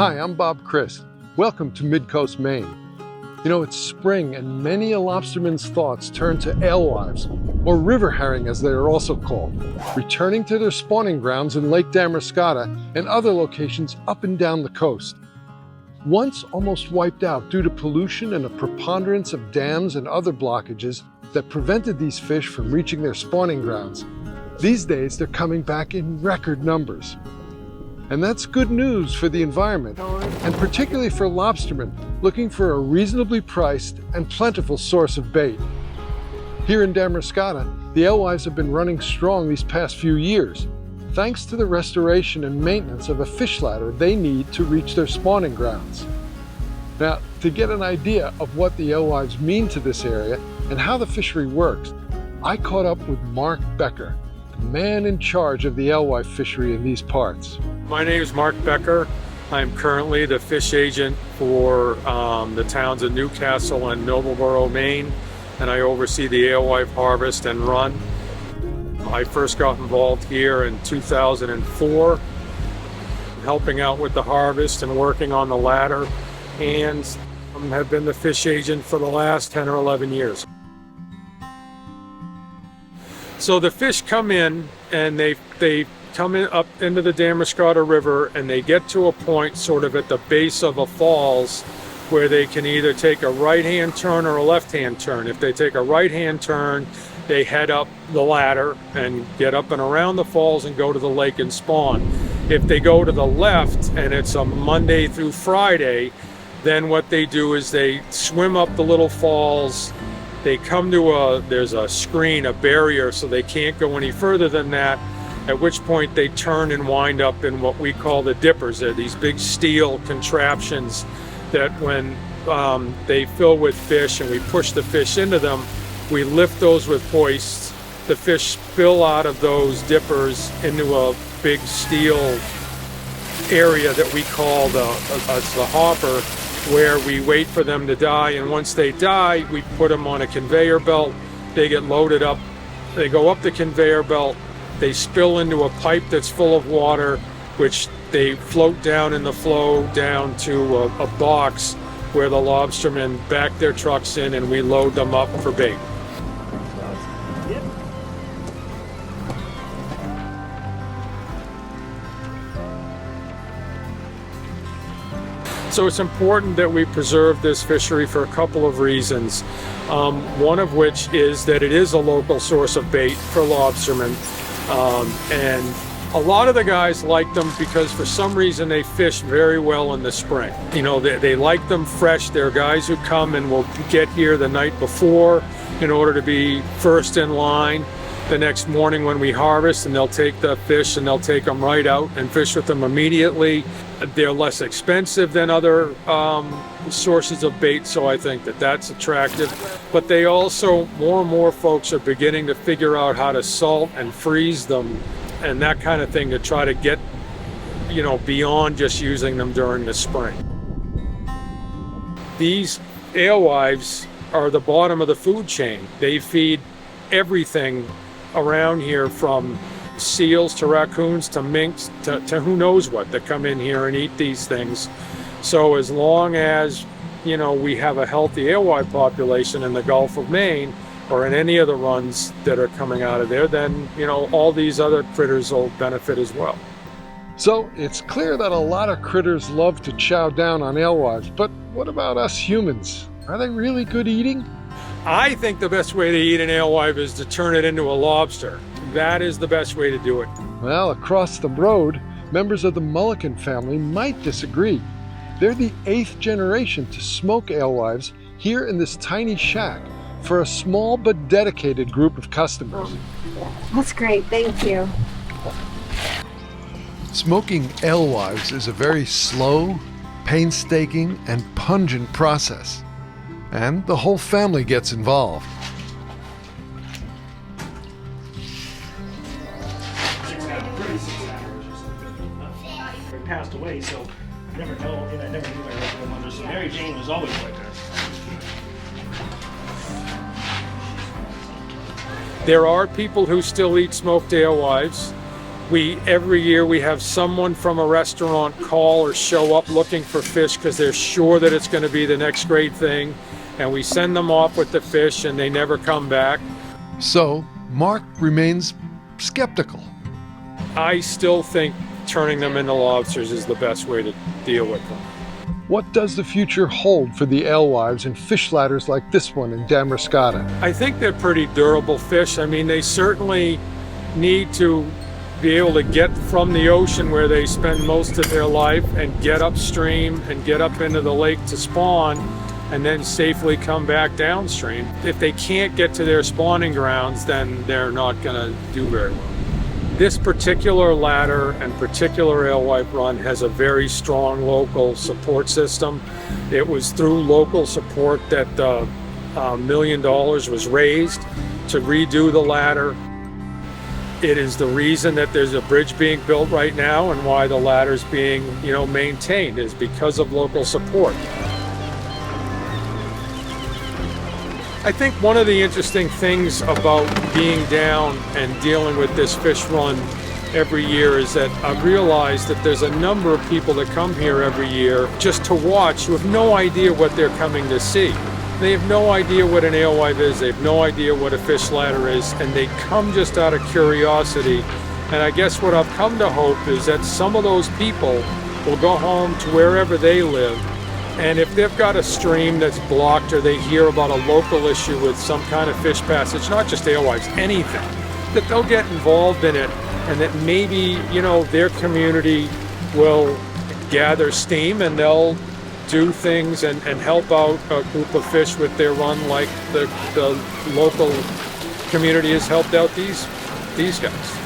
Hi, I'm Bob Christ. Welcome to Mid-Coast Maine. You know, it's spring and many a lobsterman's thoughts turn to alewives, or river herring as they are also called, returning to their spawning grounds in Lake Damariscotta and other locations up and down the coast. Once almost wiped out due to pollution and a preponderance of dams and other blockages that prevented these fish from reaching their spawning grounds, these days they're coming back in record numbers. And that's good news for the environment, and particularly for lobstermen looking for a reasonably priced and plentiful source of bait. Here in Damariscotta, the alewives have been running strong these past few years, thanks to the restoration and maintenance of a fish ladder they need to reach their spawning grounds. Now, to get an idea of what the alewives mean to this area and how the fishery works, I caught up with Mark Becker, the man in charge of the alewife fishery in these parts. My name is Mark Becker. I'm currently the fish agent for the towns of Newcastle and Noblesboro, Maine, and I oversee the alewife harvest and run. I first got involved here in 2004, helping out with the harvest and working on the ladder, and have been the fish agent for the last 10 or 11 years. So the fish come in and they come in up into the Damariscotta River, and they get to a point sort of at the base of a falls where they can either take a right-hand turn or a left-hand turn. If they take a right-hand turn, they head up the ladder and get up and around the falls and go to the lake and spawn. If they go to the left and it's a Monday through Friday, then what they do is they swim up the little falls. They come to there's a screen, a barrier, so they can't go any further than that, at which point they turn and wind up in what we call the dippers. They're these big steel contraptions that when they fill with fish and we push the fish into them, we lift those with hoists. The fish spill out of those dippers into a big steel area that we call the hopper, where we wait for them to die, and once they die, we put them on a conveyor belt. They get loaded up, they go up the conveyor belt, they spill into a pipe that's full of water, which they float down in the flow down to a box where the lobstermen back their trucks in and we load them up for bait. So it's important that we preserve this fishery for a couple of reasons. One of which is that it is a local source of bait for lobstermen. And a lot of the guys like them because for some reason they fish very well in the spring. You know, they like them fresh. There are guys who come and will get here the night before in order to be first in line the next morning when we harvest, and they'll take the fish and they'll take them right out and fish with them immediately. They're less expensive than other sources of bait, so I think that that's attractive. But they also, more and more folks are beginning to figure out how to salt and freeze them and that kind of thing to try to get, you know, beyond just using them during the spring. These alewives are the bottom of the food chain. They feed everything around here, from seals to raccoons to minks to who knows what, that come in here and eat these things. So as long as, you know, we have a healthy alewife population in the Gulf of Maine or in any of the runs that are coming out of there, then, you know, all these other critters will benefit as well. So it's clear that a lot of critters love to chow down on alewives, but what about us humans? Are they really good eating? I think the best way to eat an alewife is to turn it into a lobster. That is the best way to do it. Well, across the road, members of the Mulligan family might disagree. They're the 8th generation to smoke alewives here in this tiny shack for a small but dedicated group of customers. That's great, thank you. Smoking alewives is a very slow, painstaking, and pungent process, and the whole family gets involved. Passed away, so I never know, and I never knew my original mother. So Mary Jane was always like that. There are people who still eat smoked alewives. Every year we have someone from a restaurant call or show up looking for fish because they're sure that it's going to be the next great thing. And we send them off with the fish and they never come back. So Mark remains skeptical. I still think turning them into lobsters is the best way to deal with them. What does the future hold for the alewives and fish ladders like this one in Damariscotta? I think they're pretty durable fish. I mean, they certainly need to be able to get from the ocean where they spend most of their life and get upstream and get up into the lake to spawn and then safely come back downstream. If they can't get to their spawning grounds, then they're not going to do very well. This particular ladder and particular alewife run has a very strong local support system. It was through local support that $1 million was raised to redo the ladder. It is the reason that there's a bridge being built right now and why the ladder's being, maintained is because of local support. I think one of the interesting things about being down and dealing with this fish run every year is that I've realized that there's a number of people that come here every year just to watch who have no idea what they're coming to see. They have no idea what an alewife is, they have no idea what a fish ladder is, and they come just out of curiosity. And I guess what I've come to hope is that some of those people will go home to wherever they live, and if they've got a stream that's blocked or they hear about a local issue with some kind of fish passage, not just alewives, anything, that they'll get involved in it and that maybe, their community will gather steam and they'll do things and help out a group of fish with their run like the local community has helped out these guys.